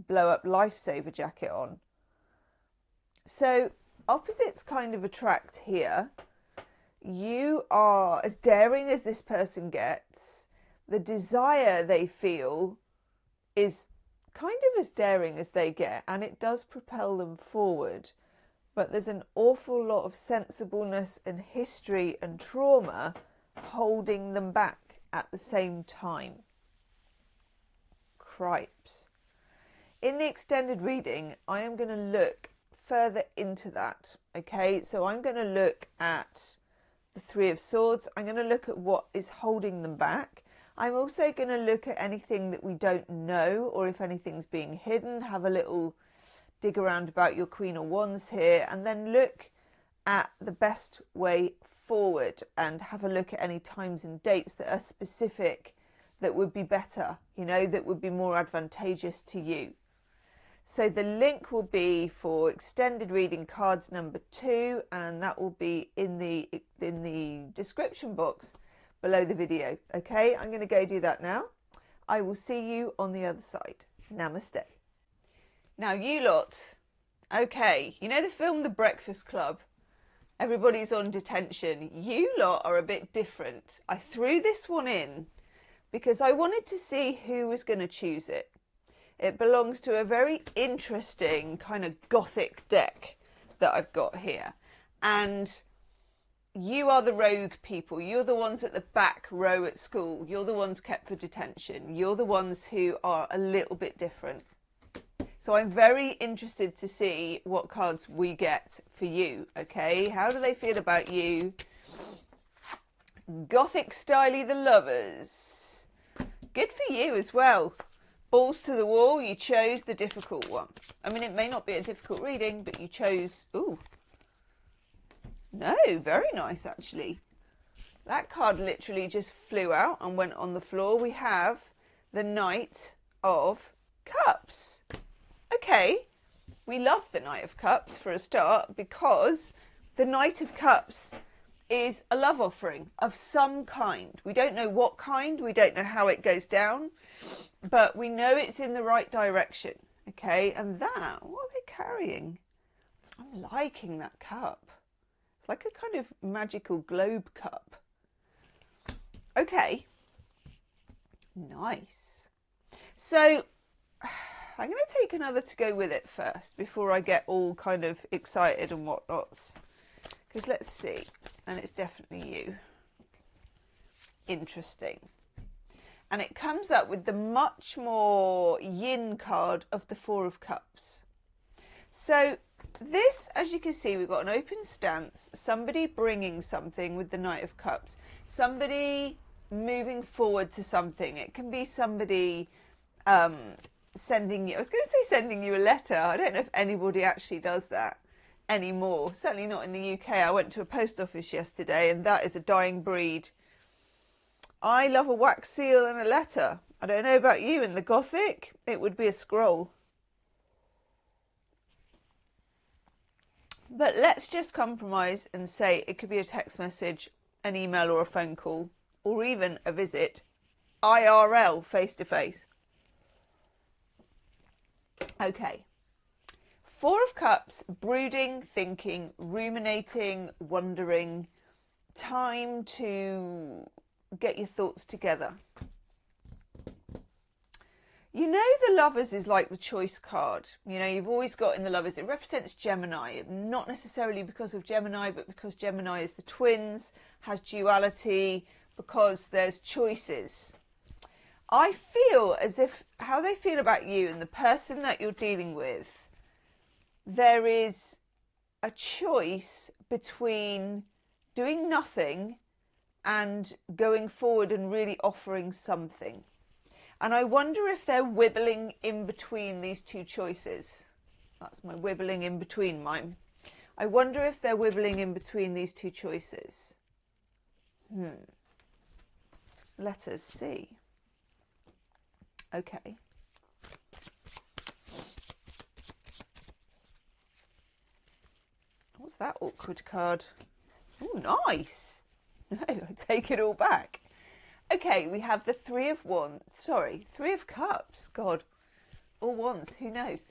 blow-up lifesaver jacket on. So opposites kind of attract here. You are as daring as this person gets. The desire they feel is kind of as daring as they get, and it does propel them forward. But there's an awful lot of sensibleness and history and trauma holding them back at the same time. Cripes. In the extended reading, I am going to look further into that. Okay, so I'm going to look at the Three of Swords. I'm going to look at what is holding them back. I'm also going to look at anything that we don't know, or if anything's being hidden, have a little dig around about your Queen of Wands here, and then look at the best way forward and have a look at any times and dates that are specific, that would be better, you know, that would be more advantageous to you. So the link will be for extended reading cards number 2, and that will be in the description box below the video. Okay, I'm going to go do that now. I will see you on the other side. Namaste. Now you lot, okay, you know the film The Breakfast Club? Everybody's on detention. You lot are a bit different. I threw this one in because I wanted to see who was going to choose it. It belongs to a very interesting kind of gothic deck that I've got here. And you are the rogue people. You're the ones at the back row at school. You're the ones kept for detention. You're the ones who are a little bit different. So I'm very interested to see what cards we get for you, okay? How do they feel about you? Gothic Styly the Lovers. Good for you as well. Balls to the wall, you chose the difficult one. I mean, it may not be a difficult reading, but you chose... Ooh. No, very nice, actually. That card literally just flew out and went on the floor. We have the Knight of Cups. Okay, we love the Knight of Cups for a start, because the Knight of Cups is a love offering of some kind. We don't know what kind, we don't know how it goes down, but we know it's in the right direction. Okay, and that, what are they carrying? I'm liking that cup. It's like a kind of magical globe cup. Okay, nice. So I'm going to take another to go with it first before I get all kind of excited and whatnots. Because let's see. And it's definitely you. Interesting. And it comes up with the much more yin card of the Four of Cups. So this, as you can see, we've got an open stance. Somebody bringing something with the Knight of Cups. Somebody moving forward to something. It can be somebody... sending you, I was going to say sending you a letter. I don't know if anybody actually does that anymore. Certainly not in the UK. I went to a post office yesterday, and that is a dying breed. I love a wax seal and a letter. I don't know about you. In the Gothic, it would be a scroll. But let's just compromise and say it could be a text message, an email, or a phone call, or even a visit, IRL, face to face. Okay, Four of Cups, brooding, thinking, ruminating, wondering, time to get your thoughts together. You know, the Lovers is like the choice card. You know, you've always got in the Lovers, it represents Gemini, not necessarily because of Gemini, but because Gemini is the twins, has duality, because there's choices. I feel as if how they feel about you and the person that you're dealing with, there is a choice between doing nothing and going forward and really offering something. And I wonder if they're wibbling in between these two choices. That's my wibbling in between mime. I wonder if they're wibbling in between these two choices. Let us see. Okay. What's that awkward card? Oh, nice. No, I take it all back. Okay, we have the Three of Wands. Sorry, Three of Cups. God. Or Wands, who knows?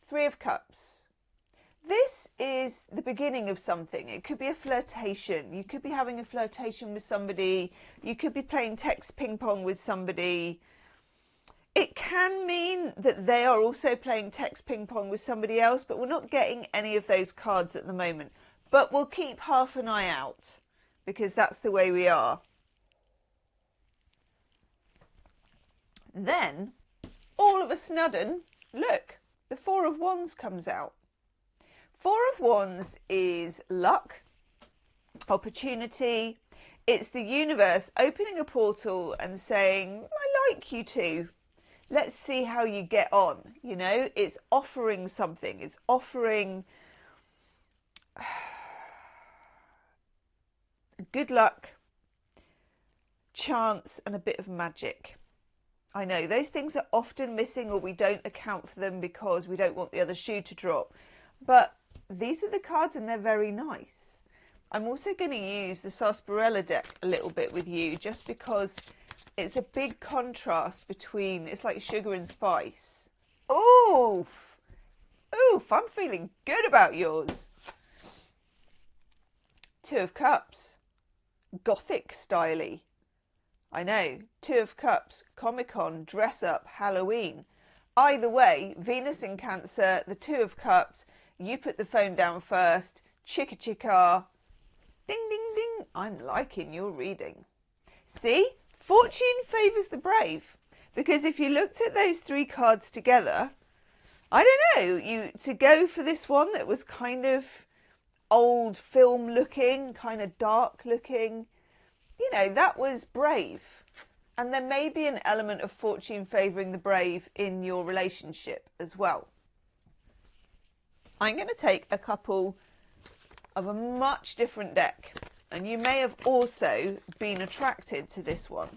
Three of Cups. This is the beginning of something. It could be a flirtation. You could be having a flirtation with somebody. You could be playing text ping pong with somebody. It can mean that they are also playing text ping pong with somebody else, but we're not getting any of those cards at the moment. But we'll keep half an eye out because that's the way we are. Then, all of a sudden, look, the Four of Wands comes out. Four of Wands is luck, opportunity. It's the universe opening a portal and saying, I like you two. Let's see how you get on. You know, it's offering something. It's offering good luck, chance, and a bit of magic. I know those things are often missing, or we don't account for them because we don't want the other shoe to drop. But these are the cards and they're very nice. I'm also going to use the Sarsaparilla deck a little bit with you just because it's a big contrast between, it's like sugar and spice. Oof! Oof, I'm feeling good about yours. Two of Cups. Gothic styly. I know. Two of Cups, Comic-Con, dress up, Halloween. Either way, Venus in Cancer, the Two of Cups, you put the phone down first, chicka chicka, ding ding ding. I'm liking your reading. See? Fortune favours the brave. Because if you looked at those three cards together, I don't know, to go for this one that was kind of old film looking, kind of dark looking, you know, that was brave. And there may be an element of fortune favouring the brave in your relationship as well. I'm going to take a couple of a much different deck. And you may have also been attracted to this one.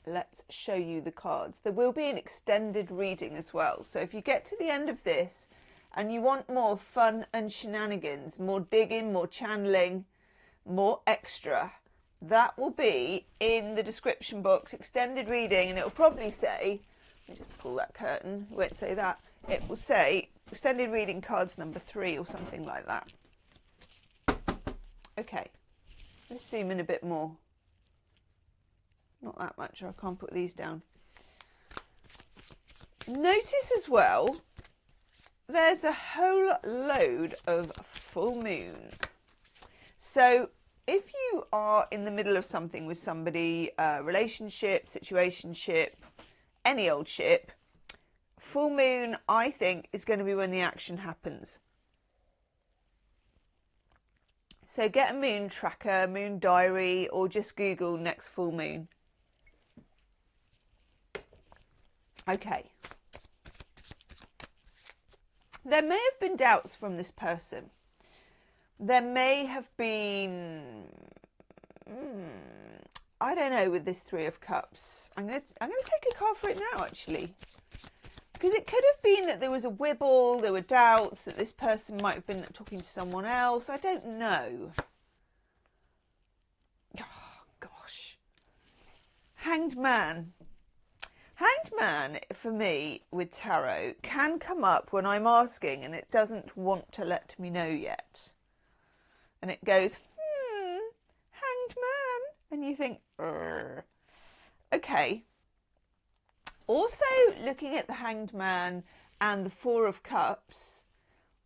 Let's show you the cards. There will be an extended reading as well. So if you get to the end of this and you want more fun and shenanigans, more digging, more channeling, more extra, that will be in the description box, extended reading, and it will probably say, let me just pull that curtain, it won't say that, it will say extended reading cards number 3 or something like that. Okay, let's zoom in a bit more. Not that much, or I can't put these down. Notice as well, there's a whole load of full moon. So if you are in the middle of something with somebody, relationship, situationship, any old ship, full moon, I think, is going to be when the action happens. So get a moon tracker, moon diary, or just Google next full moon. Okay. There may have been doubts from this person. There may have been, I don't know, with this Three of Cups. I'm going to take a card for it now, actually. Because it could have been that there was a wibble, there were doubts, that this person might have been talking to someone else. I don't know. Oh, gosh. Hanged Man. Hanged Man, for me, with tarot, can come up when I'm asking and it doesn't want to let me know yet. And it goes, Hanged Man. And you think, Urgh. Okay. Also, looking at the Hanged Man and the Four of Cups,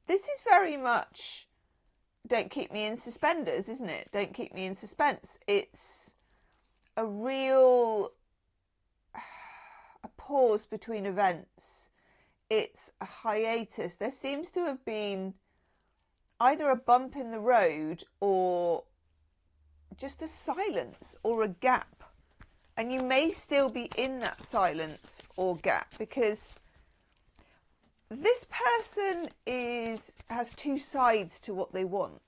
this is very much don't keep me in suspenders, isn't it? Don't keep me in suspense. It's a real a pause between events. It's a hiatus. There seems to have been either a bump in the road or just a silence or a gap. And you may still be in that silence or gap because this person has two sides to what they want.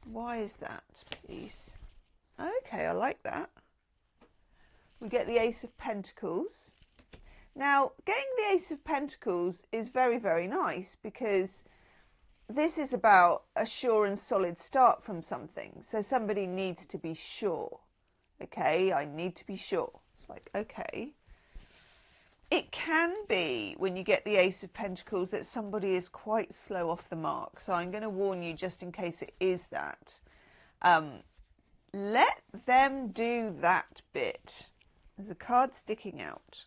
Why is that, please? Okay, I like that. We get the Ace of Pentacles. Now, getting the Ace of Pentacles is very, very nice because this is about a sure and solid start from something. So somebody needs to be sure. Okay, I need to be sure. It's like, okay. It can be, when you get the Ace of Pentacles, that somebody is quite slow off the mark. So I'm going to warn you just in case it is that. Let them do that bit. There's a card sticking out.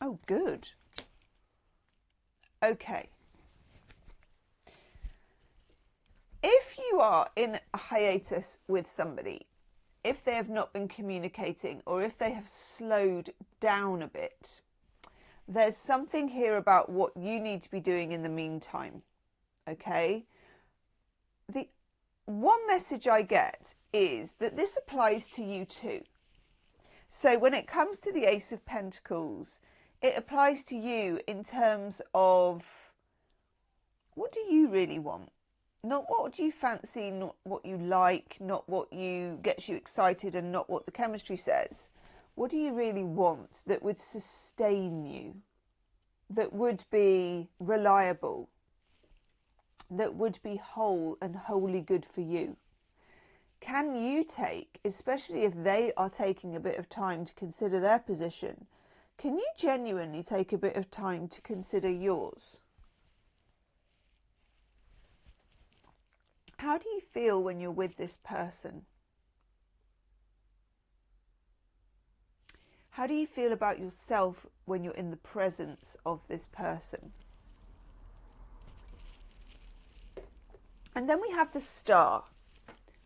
Oh, good. Okay. If you are in a hiatus with somebody, if they have not been communicating or if they have slowed down a bit, there's something here about what you need to be doing in the meantime. Okay? The one message I get is that this applies to you too. So when it comes to the Ace of Pentacles, it applies to you in terms of what do you really want? Not what do you fancy, not what you like, not what gets you excited and not what the chemistry says. What do you really want that would sustain you, that would be reliable, that would be whole and wholly good for you? Can you take, especially if they are taking a bit of time to consider their position, can you genuinely take a bit of time to consider yours? How do you feel when you're with this person? How do you feel about yourself when you're in the presence of this person? And then we have the Star,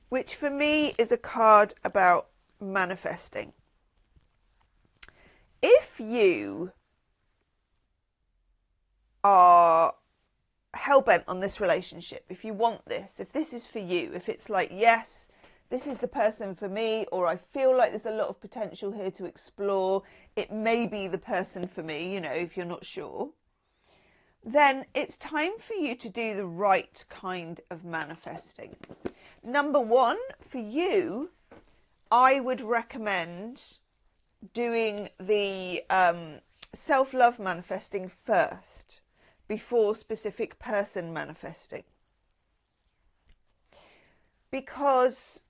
which for me is a card about manifesting. If you are hell-bent on this relationship, if you want this, if this is for you, if it's like, yes, this is the person for me, or I feel like there's a lot of potential here to explore, it may be the person for me, you know, if you're not sure, then it's time for you to do the right kind of manifesting. Number one, for you, I would recommend doing the self-love manifesting first, before specific person manifesting. Because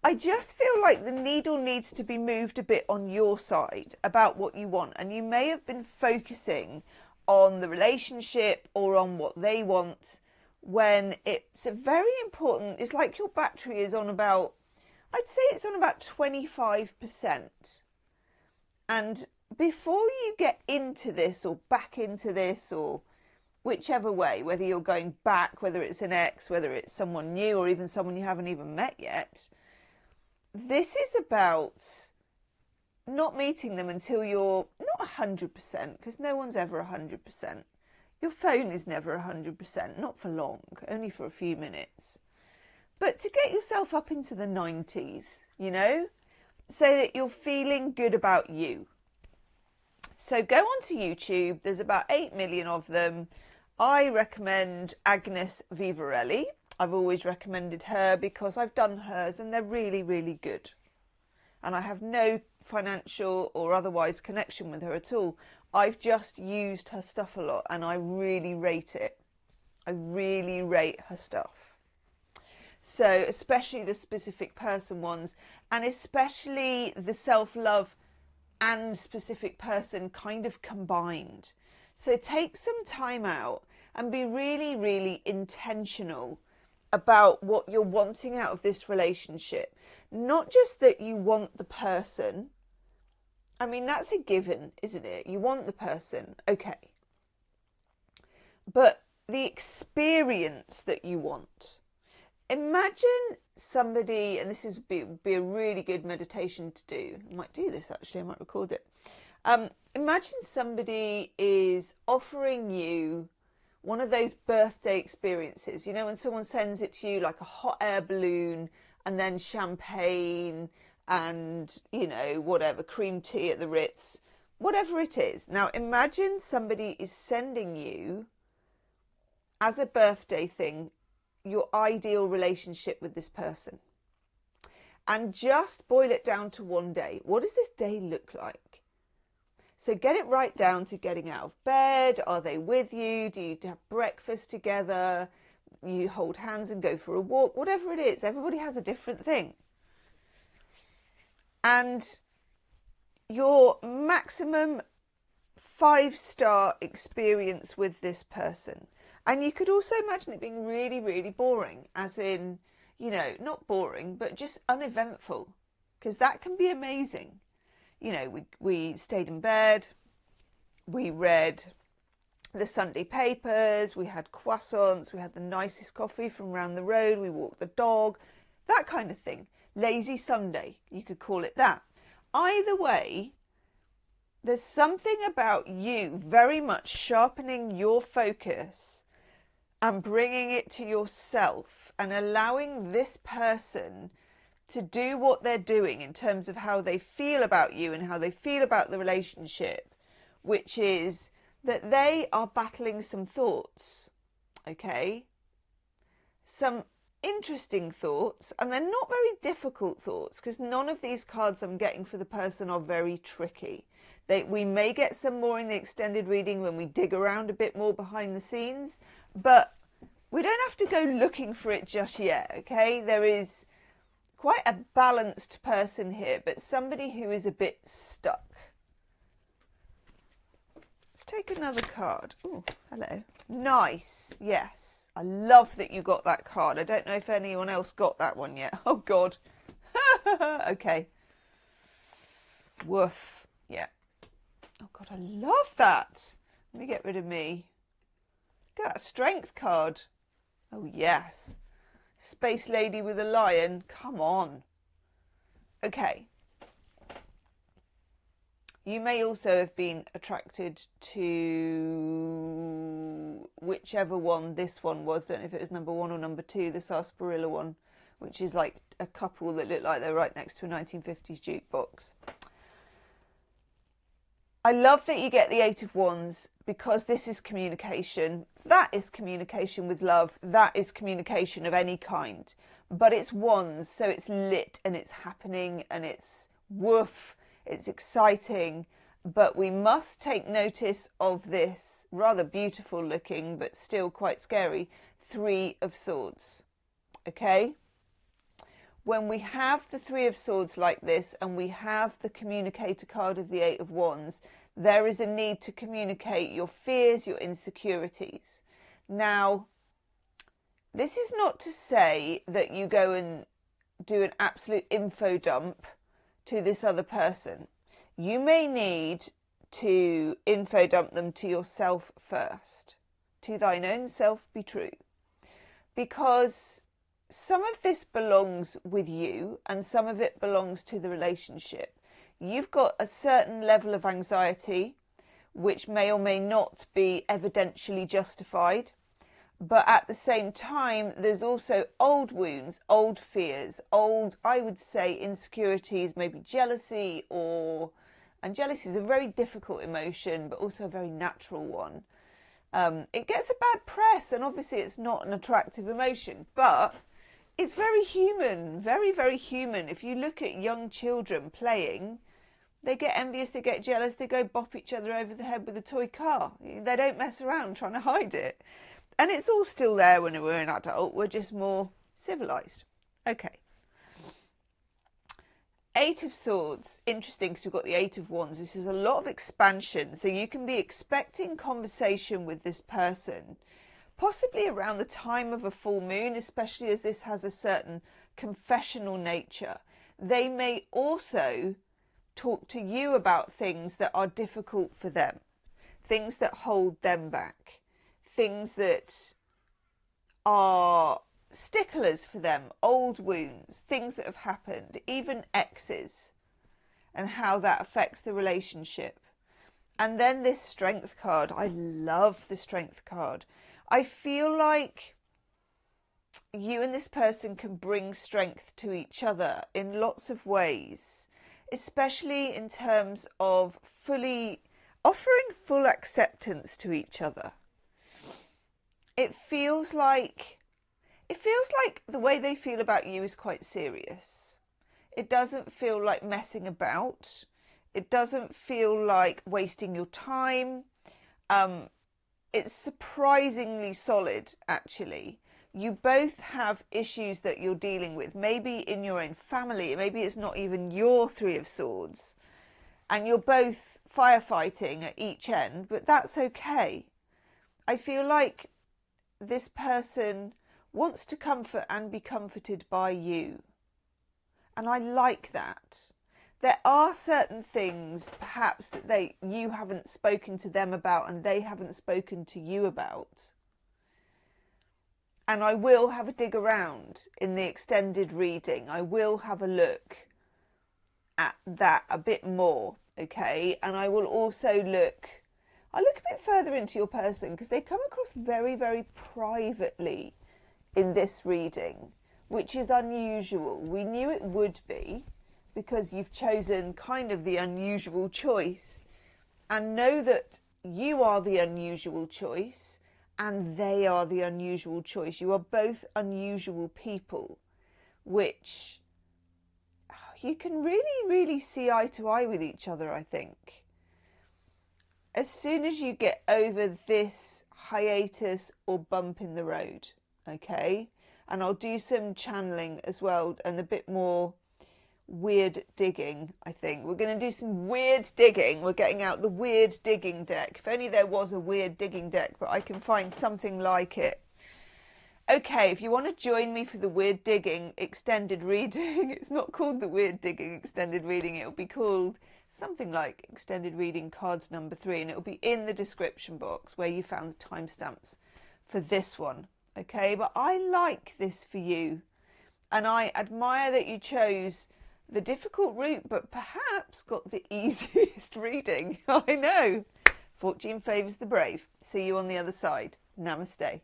I just feel like the needle needs to be moved a bit on your side about what you want. And you may have been focusing on the relationship or on what they want when it's a very important, it's like your battery is on about, I'd say it's on about 25%. And before you get into this or back into this or whichever way, whether you're going back, whether it's an ex, whether it's someone new or even someone you haven't even met yet, this is about not meeting them until you're not 100%, because no one's ever 100%. Your phone is never 100%, not for long, only for a few minutes. But to get yourself up into the 90s, you know, so that you're feeling good about you. So go onto YouTube, there's about 8 million of them. I recommend Agnes Vivarelli. I've always recommended her because I've done hers and they're really, really good. And I have no financial or otherwise connection with her at all. I've just used her stuff a lot and I really rate it. I really rate her stuff. So especially the specific person ones, and especially the self-love and specific person kind of combined. So take some time out and be really, really intentional about what you're wanting out of this relationship. Not just that you want the person. I mean, that's a given, isn't it? You want the person, okay. But the experience that you want. Imagine somebody, and this is be a really good meditation to do. I might do this actually, I might record it. Imagine somebody is offering you one of those birthday experiences. You know, when someone sends it to you like a hot air balloon and then champagne and, you know, whatever, cream tea at the Ritz, whatever it is. Now imagine somebody is sending you as a birthday thing, your ideal relationship with this person. And just boil it down to one day. What does this day look like? So get it right down to getting out of bed. Are they with you? Do you have breakfast together? You hold hands and go for a walk? Whatever it is, everybody has a different thing. And your maximum 5-star experience with this person. And you could also imagine it being really, really boring, as in, you know, not boring, but just uneventful, because that can be amazing. You know, we stayed in bed, we read the Sunday papers, we had croissants, we had the nicest coffee from around the road, we walked the dog, that kind of thing. Lazy Sunday, you could call it that. Either way, there's something about you very much sharpening your focus and bringing it to yourself and allowing this person to do what they're doing in terms of how they feel about you and how they feel about the relationship, which is that they are battling some thoughts, okay? Some interesting thoughts, and they're not very difficult thoughts, because none of these cards I'm getting for the person are very tricky. We may get some more in the extended reading when we dig around a bit more behind the scenes, but we don't have to go looking for it just yet, okay? There is quite a balanced person here, but somebody who is a bit stuck. Let's take another card. Oh, hello. Nice. Yes. I love that you got that card. I don't know if anyone else got that one yet. Oh, God. Okay. Woof. Yeah. Oh, God, I love that. Let me get rid of me. Look at that strength card. Oh, yes. Space lady with a lion. Come on. Okay. You may also have been attracted to whichever one this one was. I don't know if it was number 1 or number 2, the sarsaparilla one, which is like a couple that look like they're right next to a 1950s jukebox. I love that you get the 8 of Wands, because this is communication. That is communication with love. That is communication of any kind. But it's Wands, so it's lit and it's happening and it's woof. It's exciting. But we must take notice of this rather beautiful looking, but still quite scary, 3 of Swords. Okay? When we have the 3 of Swords like this and we have the communicator card of the 8 of Wands, there is a need to communicate your fears, your insecurities. Now, this is not to say that you go and do an absolute info dump to this other person. You may need to info dump them to yourself first. To thine own self be true. Because some of this belongs with you and some of it belongs to the relationship. You've got a certain level of anxiety, which may or may not be evidentially justified. But at the same time, there's also old wounds, old fears, old, I would say, insecurities, maybe jealousy, and jealousy is a very difficult emotion, but also a very natural one. It gets a bad press, and obviously it's not an attractive emotion, but it's very human, very, very human. If you look at young children playing, they get envious, they get jealous, they go bop each other over the head with a toy car. They don't mess around trying to hide it. And it's all still there when we're an adult. We're just more civilised. Okay. 8 of Swords. Interesting, because we've got the 8 of Wands. This is a lot of expansion. So you can be expecting conversation with this person, possibly around the time of a full moon, especially as this has a certain confessional nature. They may also talk to you about things that are difficult for them, things that hold them back, things that are sticklers for them, old wounds, things that have happened, even exes, and how that affects the relationship. And then this Strength card. I love the Strength card. I feel like you and this person can bring strength to each other in lots of ways, especially in terms of offering full acceptance to each other. it feels like the way they feel about you is quite serious. It doesn't feel like messing about. It doesn't feel like wasting your time. It's surprisingly solid, actually. You both have issues that you're dealing with, maybe in your own family, maybe it's not even your Three of Swords, and you're both firefighting at each end, but that's okay. I feel like this person wants to comfort and be comforted by you, and I like that. There are certain things perhaps that you haven't spoken to them about and they haven't spoken to you about. And I will have a dig around in the extended reading. I will have a look at that a bit more, okay? And I will also I'll look a bit further into your person, because they come across very, very privately in this reading, which is unusual. We knew it would be, because you've chosen kind of the unusual choice, and know that you are the unusual choice and they are the unusual choice. You are both unusual people, which you can really, really see eye to eye with each other, I think. As soon as you get over this hiatus or bump in the road, okay? And I'll do some channeling as well and a bit more weird digging, I think. We're going to do some weird digging. We're getting out the weird digging deck. If only there was a weird digging deck, but I can find something like it. Okay, if you want to join me for the weird digging extended reading, it's not called the weird digging extended reading. It'll be called something like extended reading cards number 3, and it'll be in the description box where you found the timestamps for this one. Okay, but I like this for you, and I admire that you chose the difficult route, but perhaps got the easiest reading. I know. Fortune favours the brave. See you on the other side. Namaste.